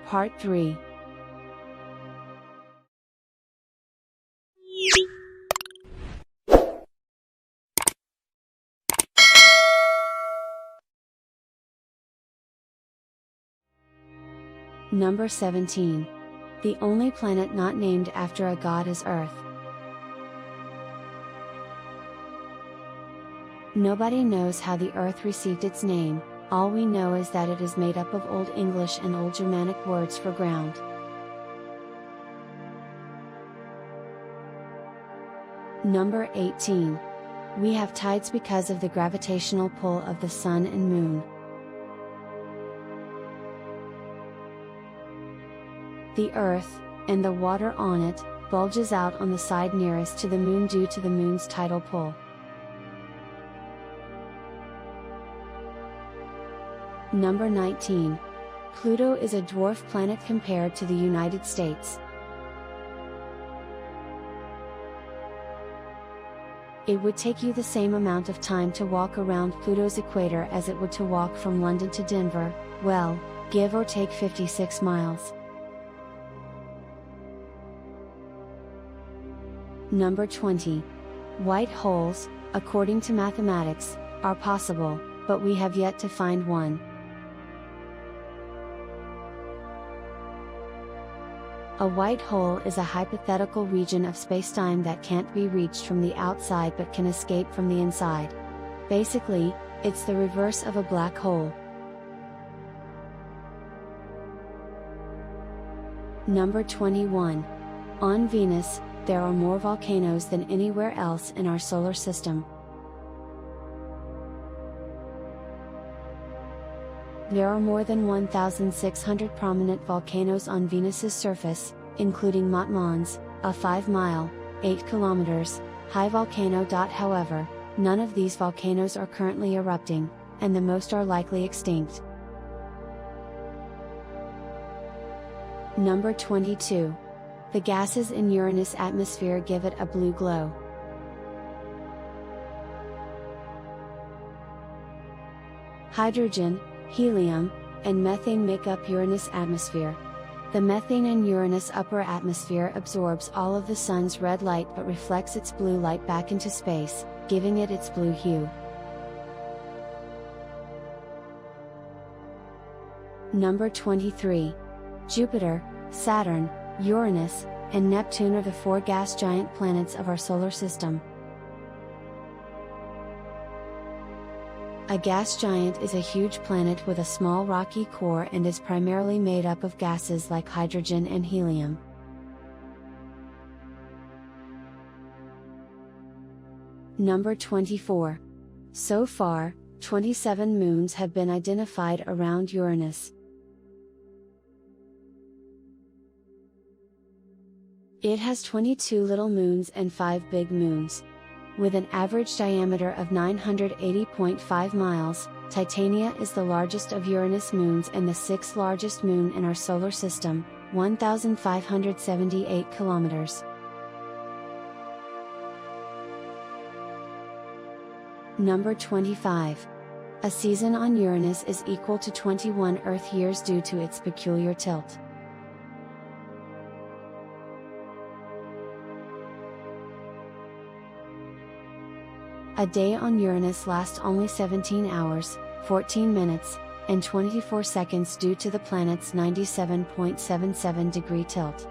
Part 3. Number 17. The only planet not named after a god is Earth. Nobody knows how the Earth received its name, all we know is that it is made up of Old English and Old Germanic words for ground. Number 18. We have tides because of the gravitational pull of the Sun and Moon. The Earth, and the water on it, bulges out on the side nearest to the Moon due to the Moon's tidal pull. Number 19. Pluto is a dwarf planet compared to the United States. It would take you the same amount of time to walk around Pluto's equator as it would to walk from London to Denver, well, give or take 56 miles. Number 20. White holes, according to mathematics, are possible, but we have yet to find one. A white hole is a hypothetical region of spacetime that can't be reached from the outside but can escape from the inside. Basically, it's the reverse of a black hole. Number 21. On Venus, there are more volcanoes than anywhere else in our solar system. There are more than 1,600 prominent volcanoes on Venus's surface, including Mont Mons, a 5-mile, 8 kilometers, high volcano. However, none of these volcanoes are currently erupting, and the most are likely extinct. Number 22. The gases in Uranus' atmosphere give it a blue glow. Hydrogen, helium, and methane make up Uranus' atmosphere. The methane in Uranus' upper atmosphere absorbs all of the sun's red light but reflects its blue light back into space, giving it its blue hue. Number 23. Jupiter, Saturn, Uranus, and Neptune are the 4 gas giant planets of our solar system. A gas giant is a huge planet with a small rocky core and is primarily made up of gases like hydrogen and helium. Number 24. So far, 27 moons have been identified around Uranus. It has 22 little moons and 5 big moons. With an average diameter of 980.5 miles, Titania is the largest of Uranus' moons and the 6th largest moon in our solar system, 1,578 kilometers. Number 25. A season on Uranus is equal to 21 Earth years due to its peculiar tilt. A day on Uranus lasts only 17 hours, 14 minutes, and 24 seconds due to the planet's 97.77 degree tilt.